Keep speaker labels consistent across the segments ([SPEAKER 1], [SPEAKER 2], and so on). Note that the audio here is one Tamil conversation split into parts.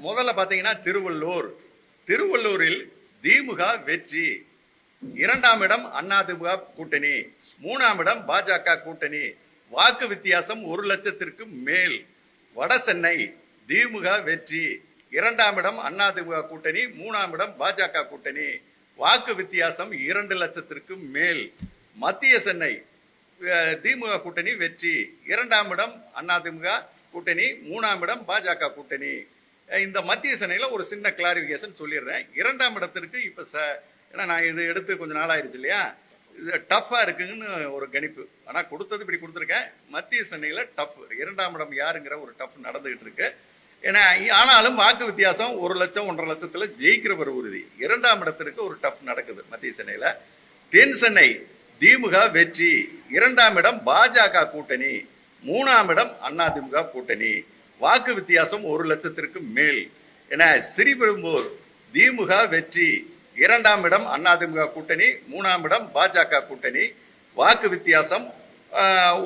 [SPEAKER 1] முதல்ல பாத்தீங்கன்னா திருவள்ளூரில் திமுக வெற்றி. 2ஆம் இடம் அதிமுக கூட்டணி, 3ஆம் இடம் பாஜக கூட்டணி, வாக்கு வித்தியாசம் 1 லட்சத்திற்கு மேல். வட சென்னை திமுக வெற்றி, 2ஆம் இடம் அதிமுக கூட்டணி, 3ஆம் இடம் பாஜக கூட்டணி, வாக்கு வித்தியாசம் 2 லட்சத்திற்கு மேல். மத்திய சென்னை திமுக கூட்டணி வெற்றி, 2ஆம் இடம் அதிமுக கூட்டணி, 3ஆம் இடம் பாஜக கூட்டணி. இந்த மத்திய சென்னையில ஒரு சின்ன கிளாரிபிகேஷன் சொல்லிடுறேன். 2ஆம் இடத்திற்கு இப்ப ஏன்னா நான் இது எடுத்து கொஞ்ச நாள் ஆயிடுச்சு இல்லையா, இது டஃபா இருக்குன்னு ஒரு கணிப்பு. ஆனா கொடுத்தது இப்படி கொடுத்துருக்கேன். மத்திய சென்னையில டஃப், 2ஆம் இடம் யாருங்கிற ஒரு டஃப் நடந்துகிட்டு இருக்கு. ஏன்னா ஆனாலும் வாக்கு வித்தியாசம் 1 லட்சம் 1.5 லட்சத்துல ஜெயிக்கிறவர் உறுதி. 2ஆம் இடத்திற்கு ஒரு டஃப் நடக்குது மத்திய சென்னையில. தென் சென்னை திமுக வெற்றி, 2ஆம் இடம் பாஜக கூட்டணி, 3ஆம் இடம் அதிமுக கூட்டணி, வாக்கு வித்தியாசம் 1 லட்சத்திற்கு மேல். என ஸ்ரீபெரும்பூர் திமுக வெற்றி, 2ஆம் இடம் அதிமுக கூட்டணி, 3ஆம் இடம் பாஜக கூட்டணி, வாக்கு வித்தியாசம்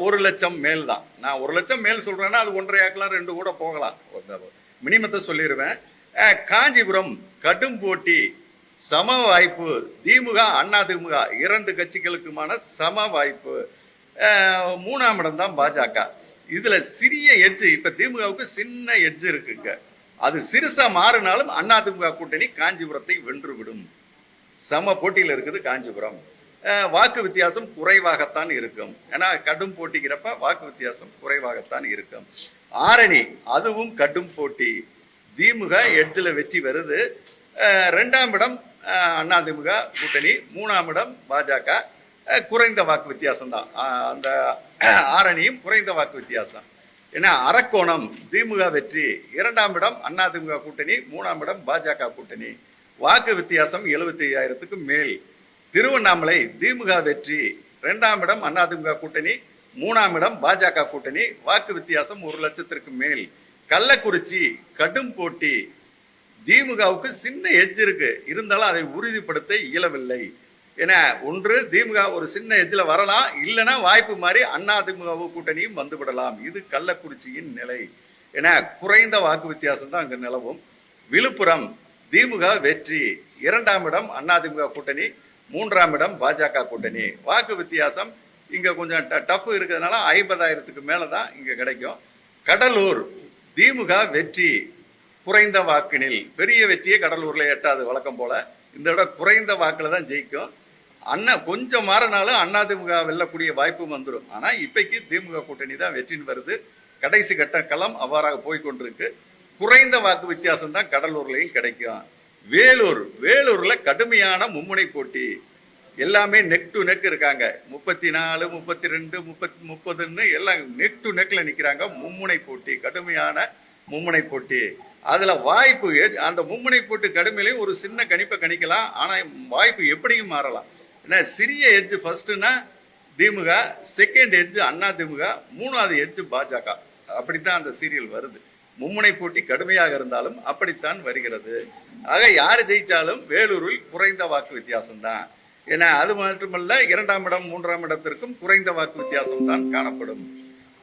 [SPEAKER 1] 1 லட்சம் மேல் தான். நான் 1 லட்சம் மேல் சொல்றேன்னா அது 1.5 ஆக்கலாம், 2 கூட போகலாம், மினிமத்தை சொல்லிடுவேன். காஞ்சிபுரம் கடும் போட்டி, சம வாய்ப்பு, திமுக அதிமுக 2 கட்சிகளுக்குமான சம வாய்ப்பு. 3ஆம் இடம் தான் பாஜக. இதுல சிறிய எட்ஜ், இப்ப திமுகவுக்கு சின்ன எட்ஜ் இருக்குங்க. அது சிறுசா மாறினாலும் அதிமுக கூட்டணி காஞ்சிபுரத்தை வென்றுவிடும். சம போட்டியில் இருக்குது காஞ்சிபுரம். வாக்கு வித்தியாசம் குறைவாகத்தான் இருக்கும். ஏன்னா கடும் போட்டிக்கிறப்ப வாக்கு வித்தியாசம் குறைவாகத்தான் இருக்கும். ஆரணி அதுவும் கடும் போட்டி, திமுக எட்ஜில் வெற்றி வருது. 2ஆம் இடம் அதிமுக கூட்டணி, 3ஆம் இடம் பாஜக, குறைந்த வாக்கு வித்தியாசம் தான். அந்த ஆரணியும் குறைந்த வாக்கு வித்தியாசம். ஏன்னா அரக்கோணம் திமுக வெற்றி, 2ஆம் இடம் அதிமுக கூட்டணி, 3ஆம் இடம் பாஜக கூட்டணி, வாக்கு வித்தியாசம் 75,000க்கு மேல். திருவண்ணாமலை திமுக வெற்றி, 2ஆம் இடம் அதிமுக கூட்டணி, 3ஆம் இடம் பாஜக கூட்டணி, வாக்கு வித்தியாசம் 1 லட்சத்திற்கு மேல். கள்ளக்குறிச்சி கடும் போட்டி, திமுகவுக்கு சின்ன எட்ஜ் இருக்கு, இருந்தாலும் அதை உறுதிப்படுத்த இயலவில்லை. ஏன்னா ஒன்று திமுக ஒரு சின்ன எட்ஜில் வரலாம், இல்லைன்னா வாய்ப்பு மாறி அதிமுக கூட்டணியும் வந்துவிடலாம். இது கள்ளக்குறிச்சியின் நிலை. ஏன்னா குறைந்த வாக்கு வித்தியாசம் தான் அங்க நிலவும். விழுப்புரம் திமுக வெற்றி, 2ஆம் இடம் அதிமுக கூட்டணி, 3ஆம் இடம் பாஜக கூட்டணி, வாக்கு வித்தியாசம் இங்க கொஞ்சம் டஃப் இருக்கிறதுனால 50,000க்கு மேலதான் இங்க கிடைக்கும். கடலூர் திமுக வெற்றி, குறைந்த வாக்கினில். பெரிய வெற்றியே கடலூர்ல எட்டாது வழக்கம் போல. இந்த விட குறைந்த வாக்குல தான் ஜெயிக்கும். கொஞ்சம் மாறினாலும் அதிமுக வெல்லக்கூடிய வாய்ப்பும் வந்துடும். ஆனா இப்பைக்கு திமுக கூட்டணி தான் வெற்றின்னு வருது. கடைசி கட்ட களம் அவ்வாறாக போய்கொண்டிருக்கு. குறைந்த வாக்கு வித்தியாசம் தான் கடலூர்லயும் கிடைக்கும். வேலூர்ல கடுமையான மும்முனை போட்டி, எல்லாமே நெக் டு நெக் இருக்காங்க. 34, 32, 30 எல்லாம் நெக் டு நெக்ல நிக்கிறாங்க. மும்முனை போட்டி, கடுமையான மும்முனை போட்டி. அதுல வாய்ப்பு, அந்த மும்முனை போட்டு கடுமையிலையும் ஒரு சின்ன கணிப்பை கணிக்கலாம். ஆனா வாய்ப்பு எப்படியும் மாறலாம். ஏன்னா சிறிய எட்ஜ் ஃபர்ஸ்ட்னா திமுக, செகண்ட் எட்ஜ் அதிமுக, 3வது எட்ஜ் பாஜக. அப்படித்தான் அந்த சீரியல் வருது. மும்முனை போட்டி கடுமையாக இருந்தாலும் அப்படித்தான் வருகிறது. ஆக யாரு ஜெயிச்சாலும் வேலூரில் குறைந்த வாக்கு வித்தியாசம் தான். ஏன்னா அது மட்டுமல்ல, 2ஆம் இடம் 3ஆம் இடத்திற்கும் குறைந்த வாக்கு வித்தியாசம் தான் காணப்படும்.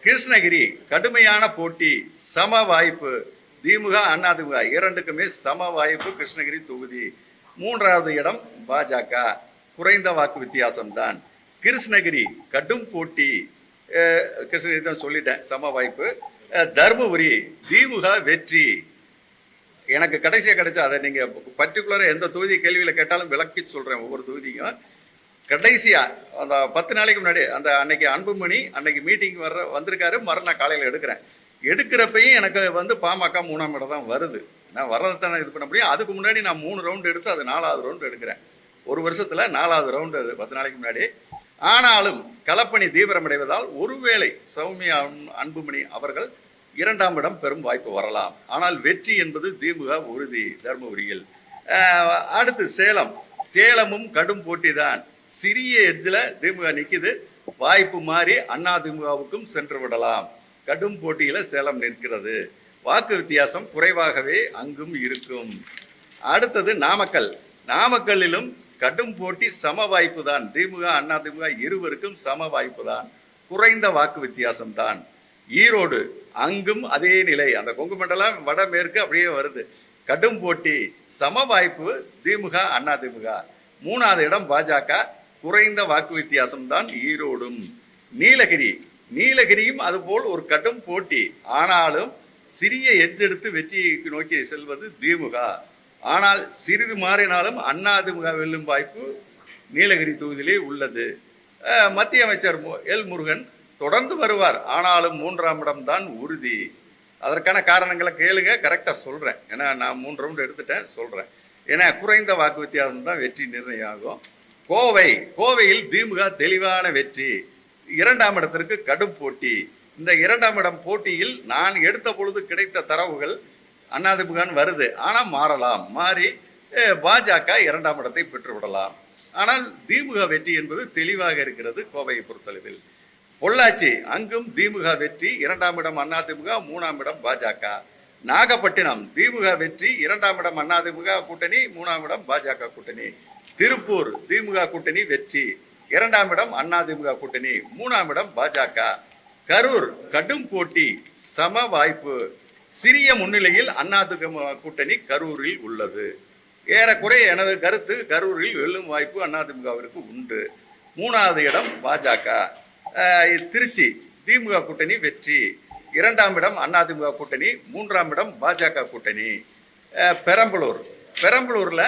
[SPEAKER 1] கிருஷ்ணகிரி கடுமையான போட்டி, சம வாய்ப்பு, திமுக அதிமுக 2க்குமே சம வாய்ப்பு. கிருஷ்ணகிரி தொகுதி 3வது இடம் பாஜக, குறைந்த வாக்கு வித்தியாசம் தான். கிருஷ்ணகிரி கடும் போட்டி, கிருஷ்ணகிரி தான் சொல்லிட்டேன், சம வாய்ப்பு. தர்மபுரி திமுக வெற்றி. எனக்கு கடைசியா கிடைச்சா, அதை நீங்க பர்டிகுலரா எந்த தொகுதி கேள்வியில கேட்டாலும் விளக்கி சொல்றேன். ஒவ்வொரு தொகுதியும் கடைசியா அந்த 10 நாளைக்கு முன்னாடி, அந்த அன்னைக்கு அன்புமணி அன்னைக்கு மீட்டிங் வந்திருக்காரு. மறுநாள் காலையில எடுக்கிறப்பையும் எனக்கு பாமக 3ஆம் இடம் தான் வருது. நான் வர்றதானே இது பண்ண முடியும். அதுக்கு முன்னாடி நான் 3 ரவுண்ட் எடுத்து அது 4வது ரவுண்ட் எடுக்கிறேன். ஒரு வருஷத்துல 4வது ரவுண்ட் அது 10 நாளைக்கு முன்னாடி. ஆனாலும் களப்பணி தீவிரமடைவதால் ஒருவேளை சௌமியா அன்புமணி அவர்கள் 2ஆம் இடம் பெரும் வாய்ப்பு வரலாம். ஆனால் வெற்றி என்பது திமுக உறுதி தர்மபுரியில். அடுத்து சேலமும் கடும் போட்டி தான். சிறிய எட்ஜில் திமுக நிக்குது, வாய்ப்பு மாறி அதிமுகவுக்கும் சென்று விடலாம். கடும் போட்டியில சேலம் நிற்கிறது. வாக்கு வித்தியாசம் குறைவாகவே அங்கும் இருக்கும். அடுத்தது நாமக்கல்லிலும் கடும் போட்டி, சம வாய்ப்பு தான். திமுக அதிமுக இருவருக்கும் சம வாய்ப்பு தான், குறைந்த வாக்கு வித்தியாசம் தான். ஈரோடு அங்கும் அதே நிலை. அந்த கொங்கு மண்டலம் வடமேற்கு அப்படியே வருது. கடும் போட்டி, சம வாய்ப்பு திமுக அதிமுக. 3வது இடம் பாஜக, குறைந்த வாக்கு வித்தியாசம் தான் ஈரோடும். நீலகிரியும் அதுபோல் ஒரு கடும் போட்டி. ஆனாலும் சிறிய எட்ஜ் எடுத்து வெற்றியை நோக்கி செல்வது திமுக. ஆனால் சிறிது மாறினாலும் அதிமுக வெல்லும் வாய்ப்பு நீலகிரி தொகுதியிலே உள்ளது. மத்திய அமைச்சர் எல் முருகன் தொடர்ந்து வருவார். ஆனாலும் 3ஆம் இடம் தான் உறுதி. அதற்கான காரணங்களை கேளுங்க, கரெக்டா சொல்றேன். ஏன்னா நான் 3 ரவுண்ட் எடுத்துட்டேன், சொல்றேன். ஏன்னா குறைந்த வாக்கு வித்தியாசம் தான் வெற்றி நிர்ணயம் ஆகும். கோவையில் திமுக தெளிவான வெற்றி. 2ஆம் இடத்திற்கு கடும் போட்டி. இந்த 2ஆம் இடம் போட்டியில் நான் எடுத்த பொழுது கிடைத்த தரவுகள் அதிமுக வருது. ஆனா மாறி பாஜக 2ஆம் இடத்தை பெற்றுவிடலாம். ஆனால் திமுக வெற்றி என்பது தெளிவாக இருக்கிறது கோவையை பொறுத்தளவில். பொள்ளாச்சி, அங்கும் திமுக வெற்றி. 2ஆம் இடம் அதிமுக, 3ஆம் இடம் பாஜக. நாகப்பட்டினம், திமுக வெற்றி. 2ஆம் இடம் அதிமுக கூட்டணி, 3ஆம் இடம் பாஜக கூட்டணி. திருப்பூர், திமுக கூட்டணி வெற்றி. 2ஆம் இடம் அதிமுக கூட்டணி, 3ஆம் இடம் பாஜக. கரூர், கடும் போட்டி, சம வாய்ப்பு. சிறிய முன்னிலையில் அதிமுக கூட்டணி கரூரில் உள்ளது. ஏறக்குறைய எனது கருத்து, கரூரில் வெல்லும் வாய்ப்பு அதிமுகவிற்கு உண்டு. 3வது இடம் பாஜக. திருச்சி, திமுக கூட்டணி வெற்றி. 2ஆம் இடம் அதிமுக கூட்டணி, 3ஆம் இடம் பாஜக கூட்டணி. பெரம்பலூர்ல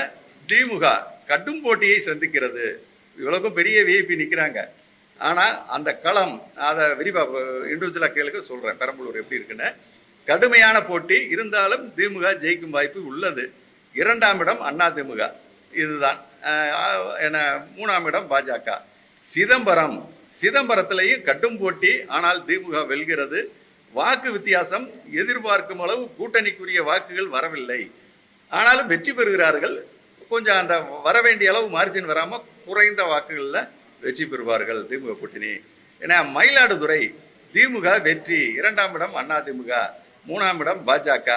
[SPEAKER 1] திமுக கடும் போட்டியை சந்திக்கிறது. இவ்வளவுக்கும் பெரிய விஐபி நிக்கிறாங்க. ஆனா அந்த களம் அதை விரிவா இண்டிவிஜுவலா கேளுங்க, சொல்றேன் பெரம்பலூர் எப்படி இருக்குன்னு. கடுமையான போட்டி இருந்தாலும் திமுக ஜெயிக்கும் வாய்ப்பு உள்ளது. 2ஆம் இடம் அதிமுக, இதுதான். 3ஆம் இடம் பாஜக. சிதம்பரத்திலேயும் கடும் போட்டி. ஆனால் திமுக வெல்கிறது. வாக்கு வித்தியாசம் எதிர்பார்க்கும் அளவு கூட்டணிக்குரிய வாக்குகள் வரவில்லை. ஆனாலும் வெற்றி பெறுகிறார்கள். கொஞ்சம் அந்த வர வேண்டிய அளவு மார்ஜின் வராம குறைந்த வாக்குகள்ல வெற்றி பெறுவார்கள் திமுக கூட்டணி. ஏன்னா மயிலாடுதுறை திமுக வெற்றி. 2ஆம் இடம் அதிமுக, 3ஆம் இடம் பாஜக.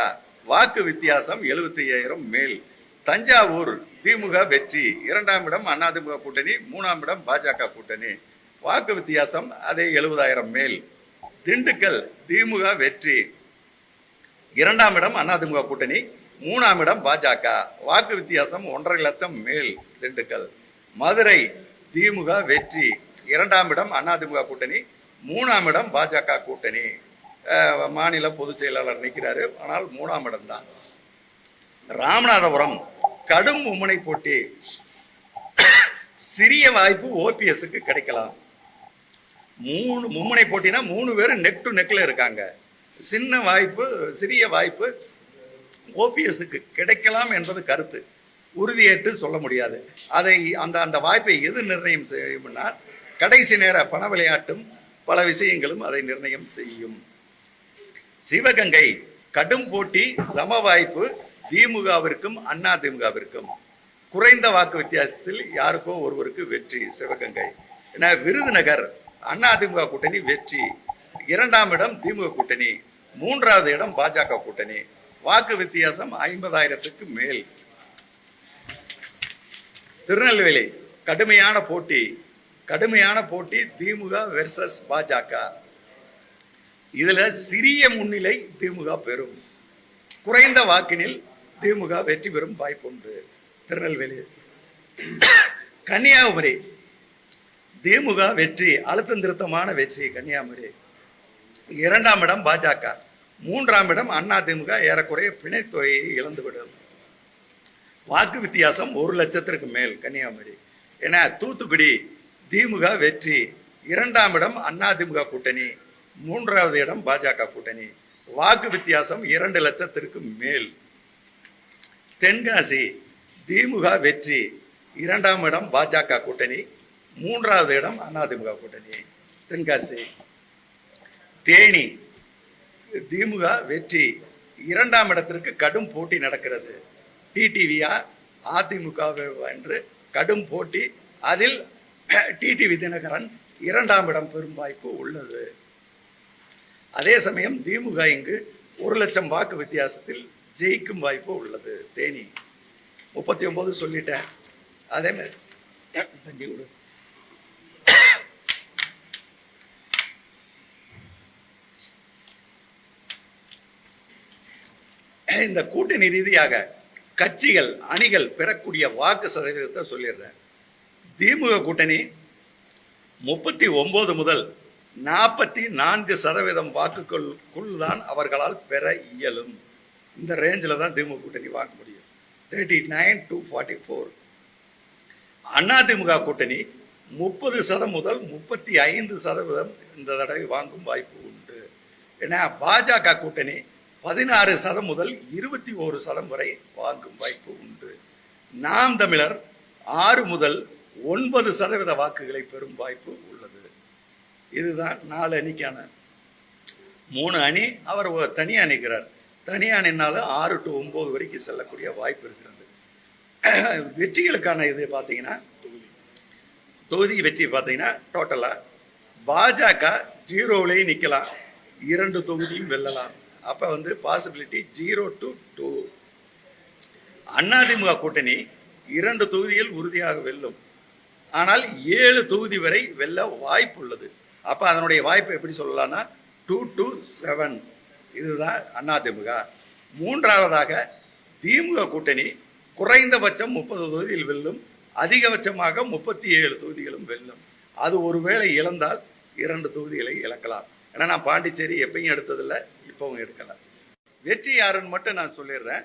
[SPEAKER 1] வாக்கு வித்தியாசம் 75,000 மேல். தஞ்சாவூர் திமுக வெற்றி. 2ஆம் இடம் அதிமுக கூட்டணி, 3ஆம் இடம் பாஜக கூட்டணி. வாக்கு வித்தியாசம் அதே 70,000 மேல். திண்டுக்கல் திமுக வெற்றி. 2ஆம் இடம் அதிமுக கூட்டணி, 3ஆம் இடம் பாஜக. வாக்கு வித்தியாசம் 1.5 லட்சம் மேல் திண்டுக்கல். மதுரை திமுக வெற்றி. 2ஆம் இடம் அதிமுக கூட்டணி, 3ஆம் இடம் பாஜக கூட்டணி. மாநில பொதுச் செயலாளர் நிற்கிறாரு, ஆனால் 3ஆம் இடம் தான். ராமநாதபுரம் கடும் மும்முனை போட்டி. சிறிய வாய்ப்பு ஓபிஎஸ்க்கு கிடைக்கலாம். மும்முனை போட்டினா 3 பேரும் நெக் டு நெக்ல இருக்காங்க. சிறிய வாய்ப்பு ஓபிஎஸ்க்கு கிடைக்கலாம் என்பது கருத்து. உறுதியேற்று சொல்ல முடியாது. அதை அந்த வாய்ப்பை எது நிர்ணயம் செய்யும்னா கடைசி நேர பண விளையாட்டும் பல விஷயங்களும் அதை நிர்ணயம் செய்யும். சிவகங்கை கடும் போட்டி, சம வாய்ப்பு திமுகவிற்கும் அதிமுகவிற்கும். குறைந்த வாக்கு வித்தியாசத்தில் யாருக்கோ ஒருவருக்கு வெற்றி சிவகங்கை. விருதுநகர் அதிமுக கூட்டணி வெற்றி. 2ஆம் இடம் திமுக கூட்டணி, 3வது இடம் பாஜக கூட்டணி. வாக்கு வித்தியாசம் 50,000க்கு மேல். திருநெல்வேலி கடுமையான போட்டி திமுக வெர்சஸ் பாஜக. இதுல சிறிய முன்னிலை திமுக பெறும். குறைந்த வாக்கினில் திமுக வெற்றி பெறும் வாய்ப்புண்டு. திருநெல்வேலி. கன்னியாகுமரி திமுக வெற்றி, அழுத்தம் திருத்தமான வெற்றி கன்னியாகுமரி. 2ஆம் இடம் பாஜக, 3ஆம் இடம் அதிமுக ஏறக்குறைய பிணைத்தொகையை இழந்துவிடும். வாக்கு வித்தியாசம் 1 லட்சத்திற்கு மேல் கன்னியாகுமரி. என தூத்துக்குடி திமுக வெற்றி. 2ஆம் இடம் அதிமுக கூட்டணி, 3வது இடம் பாஜக கூட்டணி. வாக்கு வித்தியாசம் 2 லட்சத்திற்கு மேல். தென்காசி திமுக வெற்றி. 2ஆம் இடம் பாஜக கூட்டணி, 3வது இடம் அதிமுக கூட்டணி. தென்காசி. தேனி திமுக வெற்றி. 2ஆம் இடத்திற்கு கடும் போட்டி நடக்கிறது. டிடிவியா அதிமுக என்று கடும் போட்டி. அதில் டிடிவி தினகரன் 2ஆம் இடம் பெறும் வாய்ப்பு உள்ளது. அதே சமயம் திமுக இங்கு 1 லட்சம் வாக்கு வித்தியாசத்தில் ஜெயிக்கும் வாய்ப்பு உள்ளது. தேனி 39 சொல்லிட்டேன். அதே மாதிரி தஞ்சி விடு. இந்த கூட்டணி ரீதியாக கட்சிகள் அணிகள் பெறக்கூடிய வாக்கு சதவீதத்தை சொல்லிடுறேன். திமுக கூட்டணி 39 முதல் 44% வாக்குகளுக்குள் தான் அவர்களால் பெற இயலும். இந்த ரேஞ்சில் தான் திமுக கூட்டணி வாங்க முடியும். 39 to 44. அதிமுக கூட்டணி 30% முதல் 35% இந்த தடவை வாங்கும் வாய்ப்பு உண்டு. ஏன்னா பாஜக கூட்டணி 16% முதல் 21% வரை வாங்கும் வாய்ப்பு உண்டு. நாம் தமிழர் 6 முதல் 9% வாக்குகளை பெறும் வாய்ப்பு உள்ளது. இதுதான் 4 அணிக்கான. 3 அணி அவர் தனியாக நிற்கிறார். தனியாக நின்னாலும் 6 to 9 வரைக்கும் செல்லக்கூடிய வாய்ப்பு இருக்கிறது. வெற்றிகளுக்கான இது பார்த்தீங்கன்னா தொகுதி வெற்றி பார்த்தீங்கன்னா டோட்டலாக பாஜக 0விலேயே நிற்கலாம், 2 தொகுதியும் வெல்லலாம். அப்போ பாசிபிலிட்டி 0 to 2. அதிமுக கூட்டணி 2 தொகுதிகள் உறுதியாக வெல்லும். ஆனால் 7 தொகுதி வரை வெல்ல வாய்ப்பு உள்ளது. அப்போ அதனுடைய வாய்ப்பை எப்படி சொல்லலாம்னா 2 to 7. இதுதான் அதிமுக. மூன்றாவதாக திமுக கூட்டணி குறைந்தபட்சம் 30 தொகுதியில் வெல்லும், அதிகபட்சமாக 37 தொகுதிகளும் வெல்லும். அது ஒருவேளை இழந்தால் 2 தொகுதிகளை இழக்கலாம். ஏன்னா நான் பாண்டிச்சேரி எப்பயும் எடுத்ததில்லை, இப்பவும் எடுக்கலாம். வெற்றி யாருன்னு மட்டும் நான் சொல்லிடுறேன்.